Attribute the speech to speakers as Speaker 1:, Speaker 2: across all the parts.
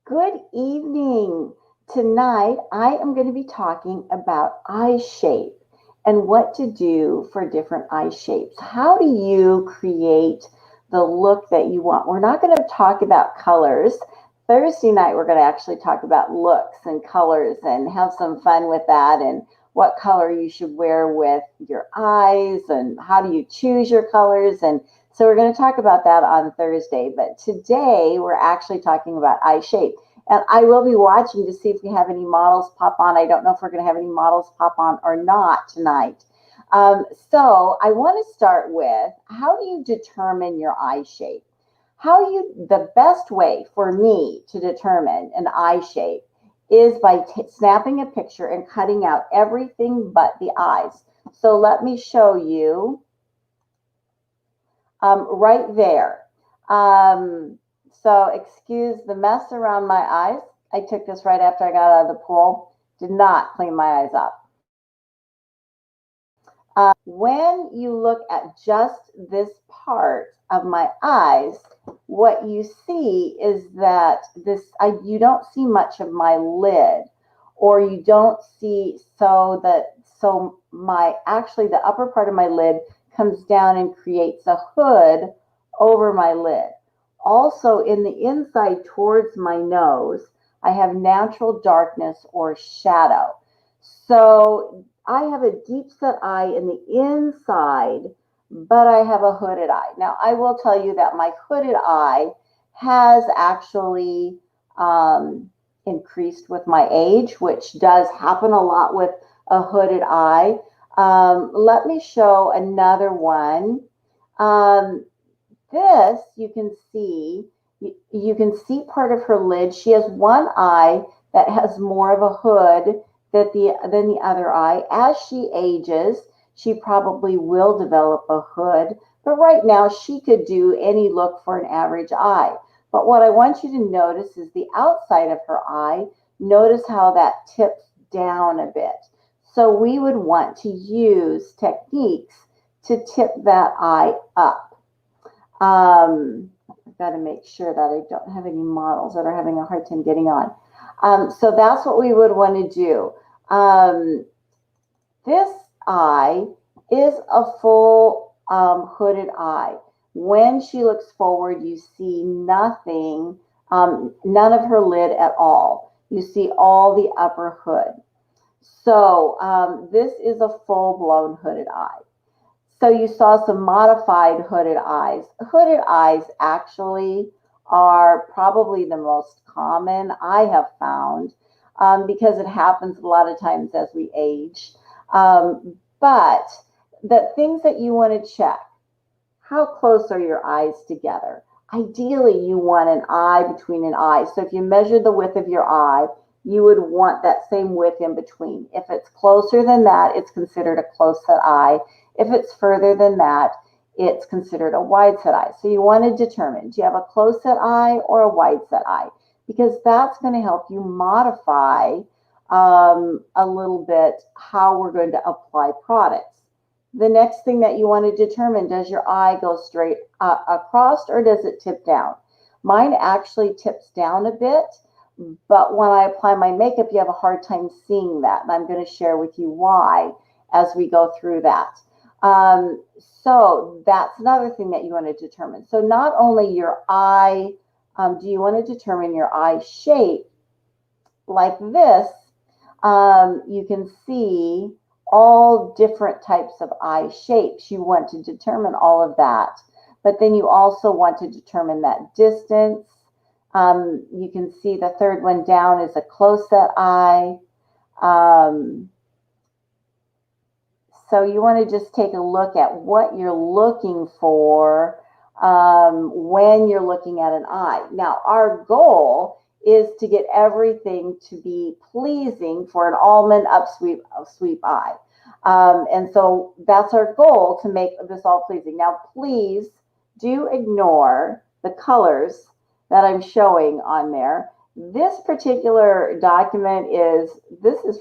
Speaker 1: Good evening. Tonight, I am going to be talking about eye shape and what to do for different eye shapes. How do you create the look that you want? We're not going to talk about colors. Thursday night, we're going to actually talk about looks and colors and have some fun with that and what color you should wear with your eyes and how do you choose your colors. And so we're going to talk about that on Thursday. But today, we're actually talking about eye shape. And I will be watching to see if we have any models pop on. I don't know if we're going to have any models pop on or not tonight. So I want to start with, how do you determine your eye shape? The best way for me to determine an eye shape is by snapping a picture and cutting out everything but the eyes. So let me show you right there. So excuse the mess around my eyes. I took this right after I got out of the pool. Did not clean my eyes up. When you look at just this part of my eyes, what you see is that you don't see much of my lid, or you don't see so my actually the upper part of my lid comes down and creates a hood over my lid. Also, in the inside towards my nose, I have natural darkness or shadow. So I have a deep set eye in the inside, but I have a hooded eye. Now, I will tell you that my hooded eye has actually increased with my age, which does happen a lot with a hooded eye. Let me show another one. This you can see. You can see part of her lid. She has one eye that has more of a hood than the other eye. As she ages, she probably will develop a hood. But right now, she could do any look for an average eye. But what I want you to notice is the outside of her eye. Notice how that tips down a bit. So we would want to use techniques to tip that eye up. I've got to make sure that I don't have any models that are having a hard time getting on. So that's what we would want to do. This eye is a full hooded eye. When she looks forward, you see nothing, none of her lid at all. You see all the upper hood. So this is a full-blown hooded eye. So you saw some modified hooded eyes. Hooded eyes actually are probably the most common I have found because it happens a lot of times as we age. But the things that you want to check, how close are your eyes together? Ideally, you want an eye between an eye. So if you measure the width of your eye, you would want that same width in between. If it's closer than that, it's considered a close set eye. If it's further than that, it's considered a wide set eye. So you want to determine, do you have a close set eye or a wide set eye? Because that's going to help you modify a little bit how we're going to apply products. The next thing that you want to determine, does your eye go straight across or does it tip down? Mine actually tips down a bit, but when I apply my makeup, you have a hard time seeing that. And I'm going to share with you why as we go through that. So that's another thing that you want to determine. So not only your eye, do you want to determine your eye shape like this? You can see all different types of eye shapes. You want to determine all of that. But then you also want to determine that distance. You can see the third one down is a close set eye. So you want to just take a look at what you're looking for when you're looking at an eye. Now, our goal is to get everything to be pleasing for an almond upsweep sweep eye. And so that's our goal, to make this all pleasing. Now, please do ignore the colors that I'm showing on there. This particular document is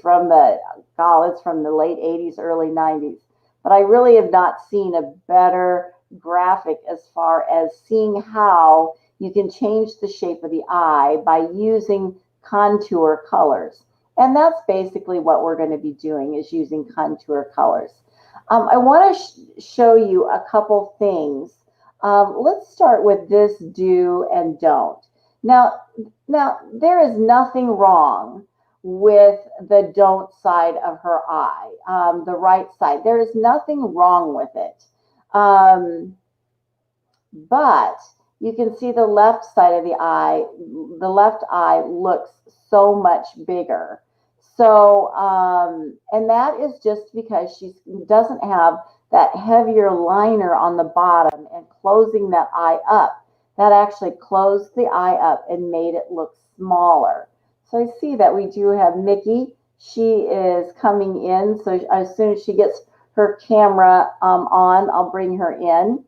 Speaker 1: from it's from the late 80s, early 90s. But I really have not seen a better graphic as far as seeing how you can change the shape of the eye by using contour colors. And that's basically what we're going to be doing, is using contour colors. I want to show you a couple things. Let's start with this do and don't. Now, there is nothing wrong with the don't side of her eye, the right side. There is nothing wrong with it. But you can see the left side of the eye, the left eye looks so much bigger. So, and that is just because she doesn't have that heavier liner on the bottom and closing that eye up. That actually closed the eye up and made it look smaller. So I see that we do have Mickey. She is coming in. So as soon as she gets her camera on, I'll bring her in.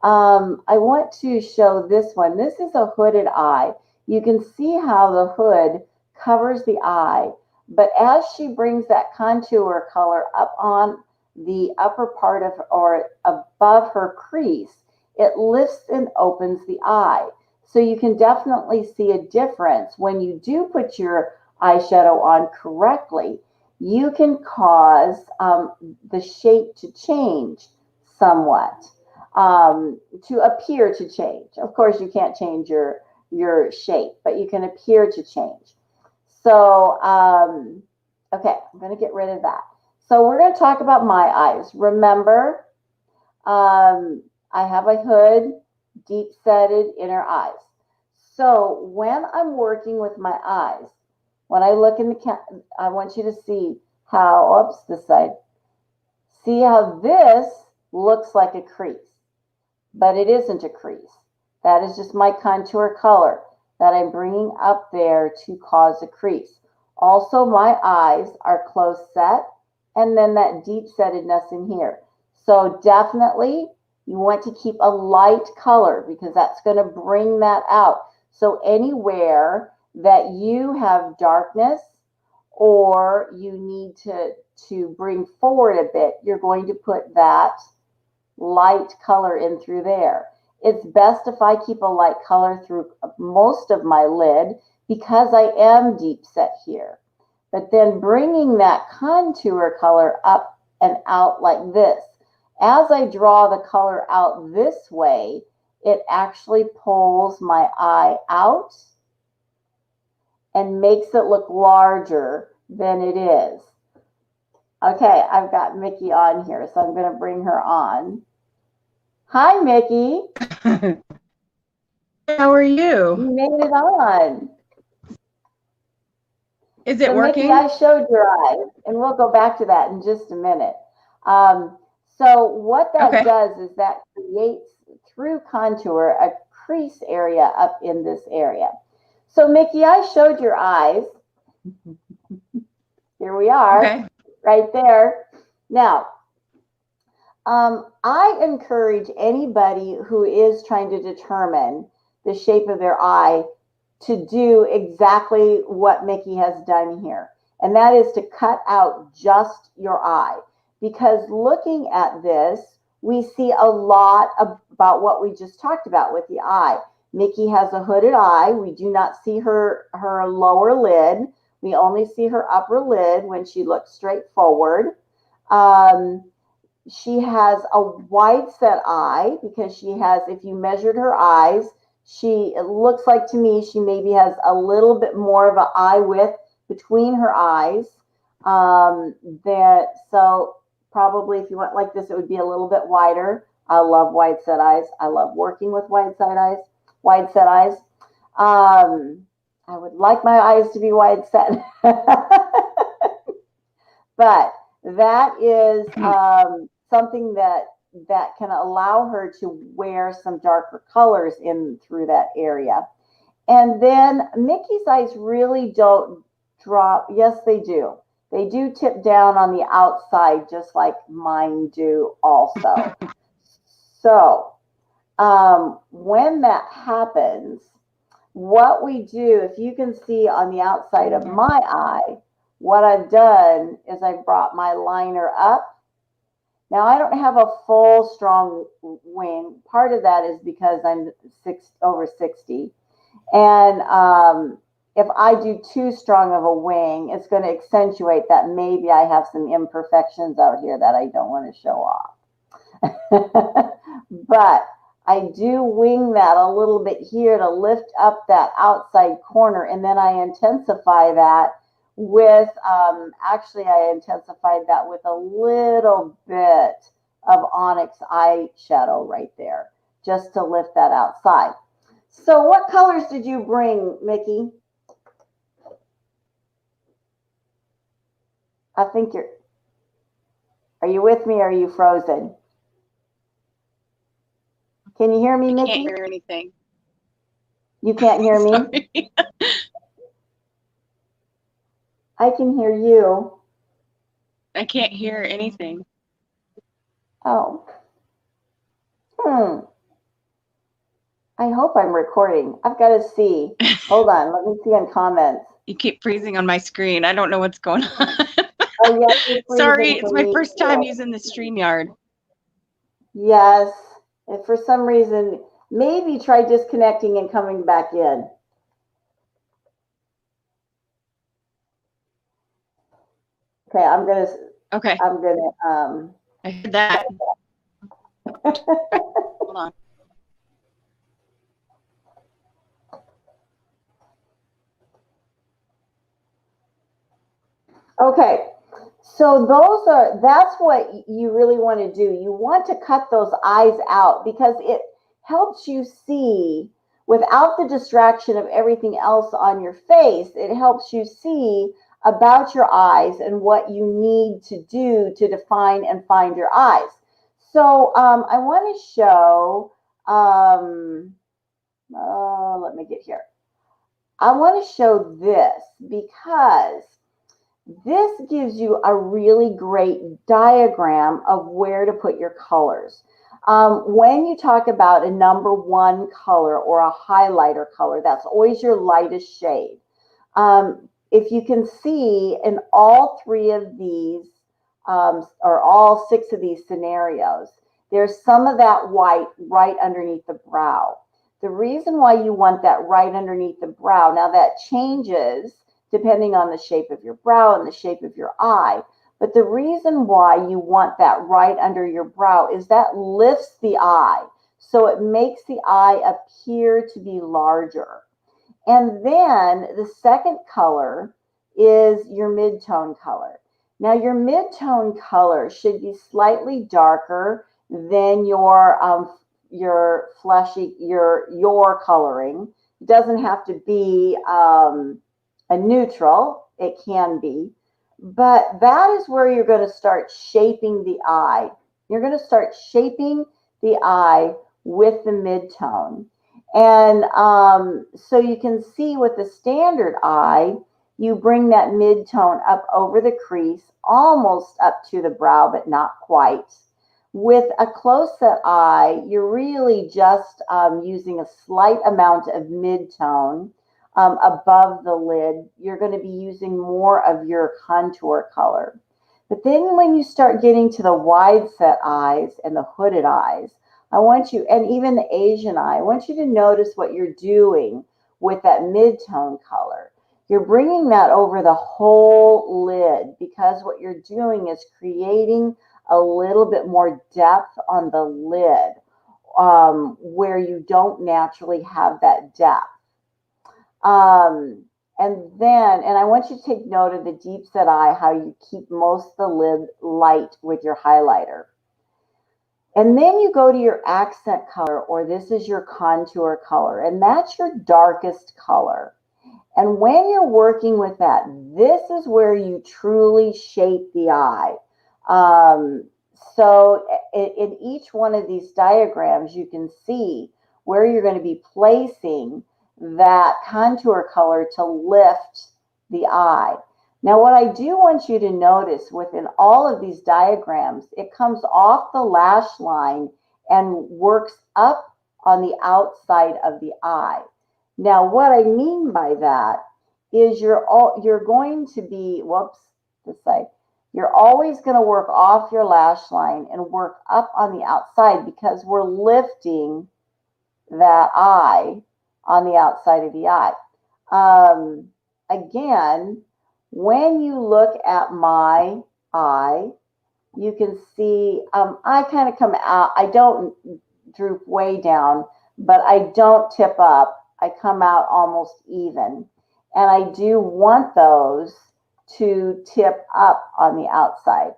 Speaker 1: I want to show this one. This is a hooded eye. You can see how the hood covers the eye, but as she brings that contour color up on the upper part of, or above her crease, it lifts and opens the eye. So you can definitely see a difference when you do put your eyeshadow on correctly. You can cause the shape to change somewhat. To appear to change. Of course, you can't change your shape, but you can appear to change. So, okay, I'm going to get rid of that. So we're going to talk about my eyes. Remember, I have a hood, deep-setted inner eyes. So when I'm working with my eyes, when I look in the I want you to see how, oops, this side. See how this looks like a crease. But it isn't a crease. That is just my contour color that I'm bringing up there to cause a crease. Also, my eyes are close set, and then that deep settedness in here. So definitely you want to keep a light color because that's going to bring that out. So anywhere that you have darkness or you need to bring forward a bit, you're going to put that light color in through there. It's best if I keep a light color through most of my lid because I am deep set here. But then bringing that contour color up and out like this. As I draw the color out this way, it actually pulls my eye out and makes it look larger than it is. Okay, I've got Mickey on here, so I'm going to bring her on. Hi, Mickey.
Speaker 2: How are you?
Speaker 1: You made it on.
Speaker 2: Is it working?
Speaker 1: Mickey, I showed your eyes, and we'll go back to that in just a minute. So what that does is that creates, through contour, a crease area up in this area. So, Mickey, I showed your eyes. Here we are, right there. Now, I encourage anybody who is trying to determine the shape of their eye to do exactly what Mickey has done here. And that is to cut out just your eye. Because looking at this, we see a lot about what we just talked about with the eye. Mickey has a hooded eye. We do not see her lower lid. We only see her upper lid when she looks straight forward. She has a wide set eye because she has, if you measured her eyes, it looks like to me she maybe has a little bit more of an eye width between her eyes. So probably if you went like this, it would be a little bit wider. I love wide set eyes. I love working with wide set eyes. I would like my eyes to be wide set. But that is something that can allow her to wear some darker colors in through that area. And then Mickey's eyes really don't drop. Yes, they do. They do tip down on the outside, just like mine do also. So when that happens, what we do, if you can see on the outside of my eye, what I've done is I've brought my liner up. Now, I don't have a full strong wing. Part of that is because I'm over 60. And if I do too strong of a wing, it's going to accentuate that maybe I have some imperfections out here that I don't want to show off. But I do wing that a little bit here to lift up that outside corner, and then I intensify that with, actually I intensified that with a little bit of Onyx eyeshadow right there, just to lift that outside. So what colors did you bring, Mickey? I think are you with me or are you frozen? Can you hear me, Mickey?
Speaker 2: I can't hear anything.
Speaker 1: You can't hear me? I can hear you.
Speaker 2: I can't hear anything.
Speaker 1: Oh. I hope I'm recording. I've got to see. Hold on. Let me see in comments.
Speaker 2: You keep freezing on my screen. I don't know what's going on.
Speaker 1: Oh, yeah.
Speaker 2: Sorry, it's my first time using the StreamYard.
Speaker 1: Yes. And for some reason, maybe try disconnecting and coming back in. Okay, I'm gonna.
Speaker 2: I heard that. Hold on.
Speaker 1: Okay, so that's what you really want to do. You want to cut those eyes out because it helps you see without the distraction of everything else on your face. It helps you see about your eyes and what you need to do to define and find your eyes. So I want to show, let me get here. I want to show this because this gives you a really great diagram of where to put your colors. When you talk about a number one color or a highlighter color, that's always your lightest shade. If you can see in all three of these, or all six of these scenarios, there's some of that white right underneath the brow. The reason why you want that right underneath the brow, now that changes depending on the shape of your brow and the shape of your eye. But the reason why you want that right under your brow is that lifts the eye. So it makes the eye appear to be larger. And then the second color is your mid-tone color. Now your mid-tone color should be slightly darker than your fleshy, your coloring. It doesn't have to be a neutral, it can be, but that is where you're going to start shaping the eye. You're going to start shaping the eye with the mid-tone. And so you can see with the standard eye, you bring that mid-tone up over the crease, almost up to the brow, but not quite. With a close-set eye, you're really just using a slight amount of mid-tone above the lid. You're going to be using more of your contour color. But then when you start getting to the wide set eyes and the hooded eyes, I want you, and even the Asian eye, I want you to notice what you're doing with that mid-tone color. You're bringing that over the whole lid because what you're doing is creating a little bit more depth on the lid where you don't naturally have that depth. And I want you to take note of the deep set eye, how you keep most of the lid light with your highlighter. And then you go to your accent color, or this is your contour color, and that's your darkest color. And when you're working with that, this is where you truly shape the eye. So in each one of these diagrams, you can see where you're going to be placing that contour color to lift the eye. Now, what I do want you to notice within all of these diagrams, it comes off the lash line and works up on the outside of the eye. Now, what I mean by that is you're going to be, You're always going to work off your lash line and work up on the outside because we're lifting that eye on the outside of the eye. Again, when you look at my eye, you can see I kind of come out. I don't droop way down, but I don't tip up. I come out almost even. And I do want those to tip up on the outside.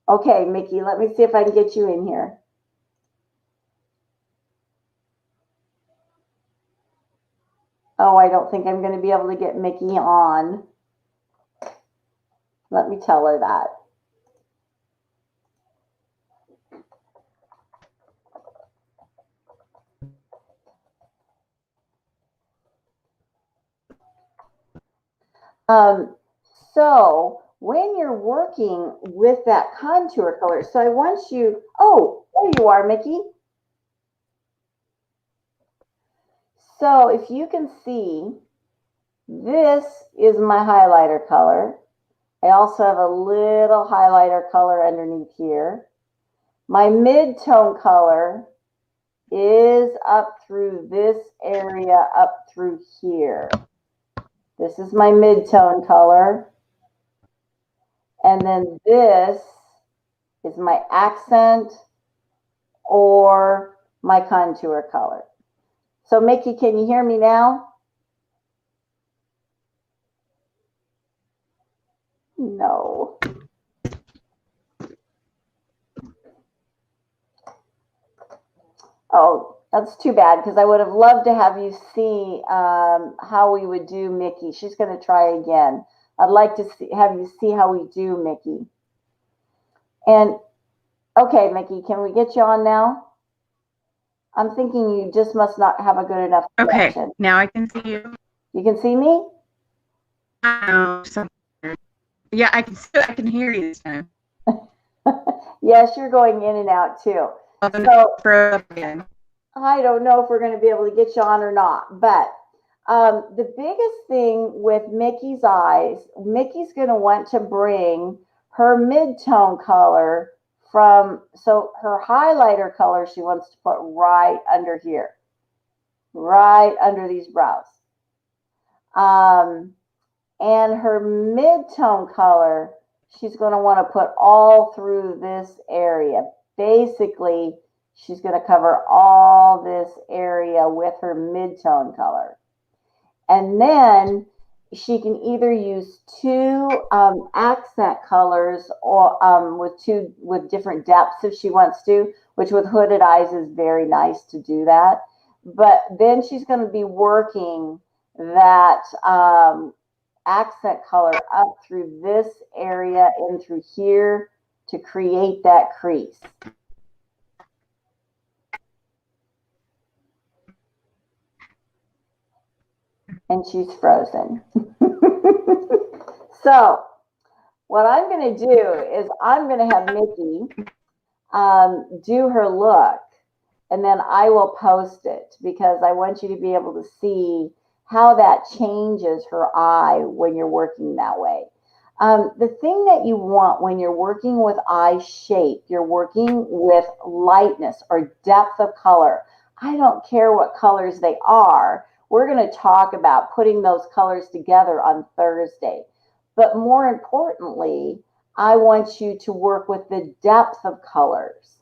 Speaker 1: Okay, Mickey, let me see if I can get you in here. Oh, I don't think I'm going to be able to get Mickey on. Let me tell her that. So when you're working with that contour color, so I want you, oh, there you are, Mickey. So if you can see, this is my highlighter color. I also have a little highlighter color underneath here. My mid-tone color is up through this area, up through here. This is my mid-tone color. And then this is my accent or my contour color. So Mickey, can you hear me now? No. Oh, that's too bad because I would have loved to have you see how we would do Mickey. She's going to try again. I'd like to have you see how we do Mickey. And okay, Mickey, can we get you on now? I'm thinking you just must not have a good enough connection.
Speaker 2: Okay, now I can see you.
Speaker 1: You can see me?
Speaker 2: Yeah, I can hear you this time.
Speaker 1: Yes, you're going in and out too. So I don't know if we're going to be able to get you on or not, but the biggest thing with Mickey's eyes, Mickey's going to want to bring her mid-tone color from, so her highlighter color she wants to put right under here, right under these brows. And her mid-tone color, she's going to want to put all through this area. Basically, she's going to cover all this area with her mid-tone color. And then she can either use two accent colors or with different depths if she wants to, which with hooded eyes is very nice to do that. But then she's going to be working that accent color up through this area and through here to create that crease. And she's frozen. So what I'm going to do is I'm going to have Mickey do her look, and then I will post it because I want you to be able to see how that changes her eye when you're working that way. The thing that you want when you're working with eye shape, you're working with lightness or depth of color. I don't care what colors they are. We're going to talk about putting those colors together on Thursday. But more importantly, I want you to work with the depth of colors,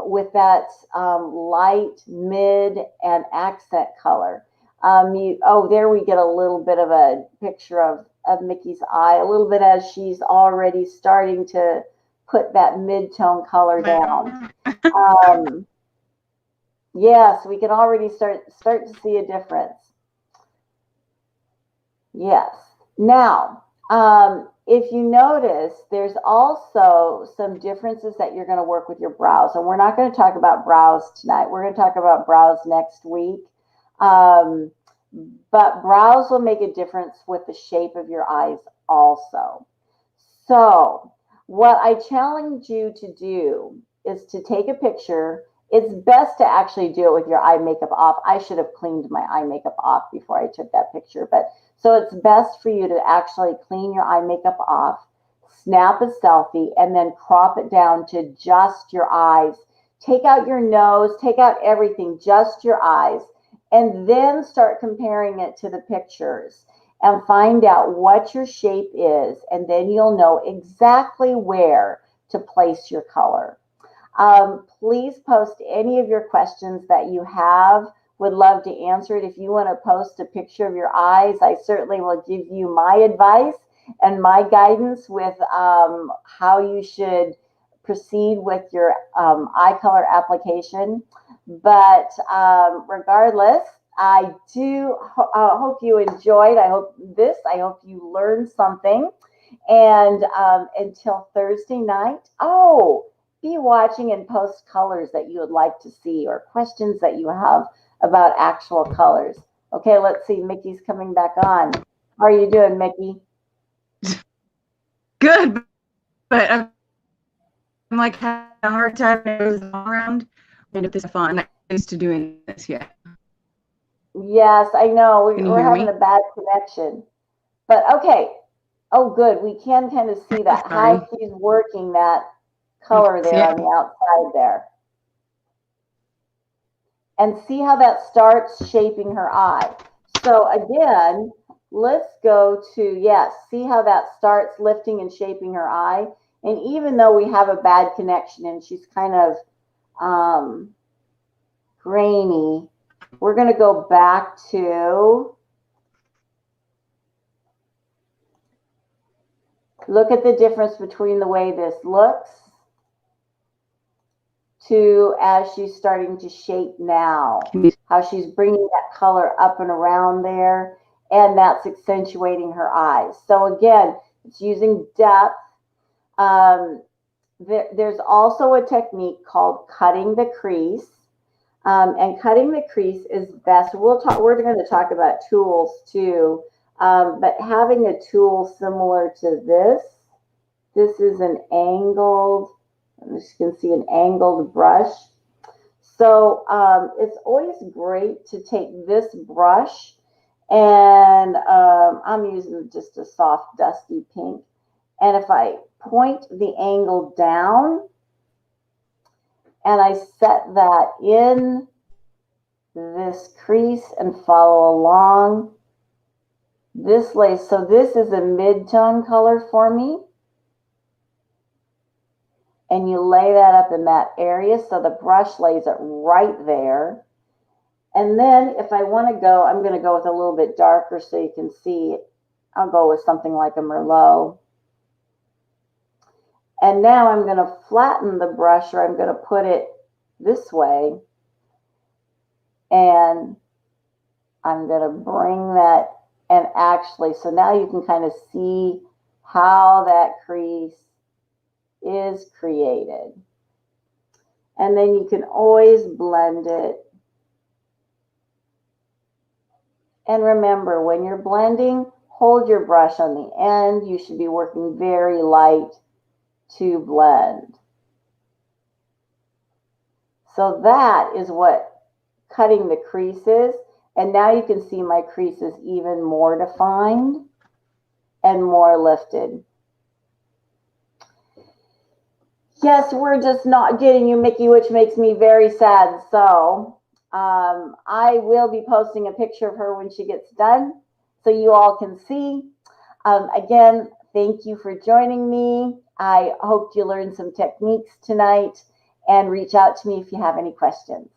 Speaker 1: with that light, mid, and accent color. There we get a little bit of a picture of Mickey's eye, a little bit as she's already starting to put that mid-tone color down. Yes, we can already start to see a difference. Yes. Now, if you notice, there's also some differences that you're going to work with your brows. And we're not going to talk about brows tonight. We're going to talk about brows next week. But brows will make a difference with the shape of your eyes also. So what I challenge you to do is to take a picture. It's best to actually do it with your eye makeup off. I should have cleaned my eye makeup off before I took that picture. But so it's best for you to actually clean your eye makeup off, snap a selfie, and then crop it down to just your eyes. Take out your nose, take out everything, just your eyes, and then start comparing it to the pictures and find out what your shape is, and then you'll know exactly where to place your color. Please post any of your questions that you have. Would love to answer it. If you want to post a picture of your eyes, I certainly will give you my advice and my guidance with how you should proceed with your eye color application. But regardless, I do hope you enjoyed. I hope you learned something. And until Thursday night, be watching and post colors that you would like to see or questions that you have about actual colors. Okay, let's see. Mickey's coming back on. How are you doing, Mickey?
Speaker 2: Good, but I'm like having a hard time around. And if this is fun, I'm not used to doing this yet.
Speaker 1: Yes, I know. We're having
Speaker 2: me?
Speaker 1: a bad connection. But okay. Oh, good. We can kind of see that, how she's working that color there on the outside there. And see how that starts shaping her eye. So again, let's go to, see how that starts lifting and shaping her eye. And even though we have a bad connection and she's kind of grainy, we're going to go back to look at the difference between the way this looks to as she's starting to shape now, how she's bringing that color up and around there, and that's accentuating her eyes. So again, it's using depth. There's also a technique called cutting the crease. And cutting the crease is best. We're going to talk about tools too, but having a tool similar to this is an angled, as you can see, an angled brush. So it's always great to take this brush, and I'm using just a soft dusty pink. And if I point the angle down and I set that in this crease and follow along this lace. So this is a mid-tone color for me. And you lay that up in that area so the brush lays it right there. And then if I want to go, I'm going to go with a little bit darker so you can see. I'll go with something like a Merlot. And now I'm going to flatten the brush, or I'm going to put it this way. And I'm going to bring that, and actually, so now you can kind of see how that crease is created. And then you can always blend it. And remember, when you're blending, hold your brush on the end. You should be working very light to blend. So that is what cutting the crease is. And now you can see my crease is even more defined and more lifted. Yes, we're just not getting you, Mickey, which makes me very sad. So I will be posting a picture of her when she gets done so you all can see. Again, thank you for joining me. I hope you learned some techniques tonight, and reach out to me if you have any questions.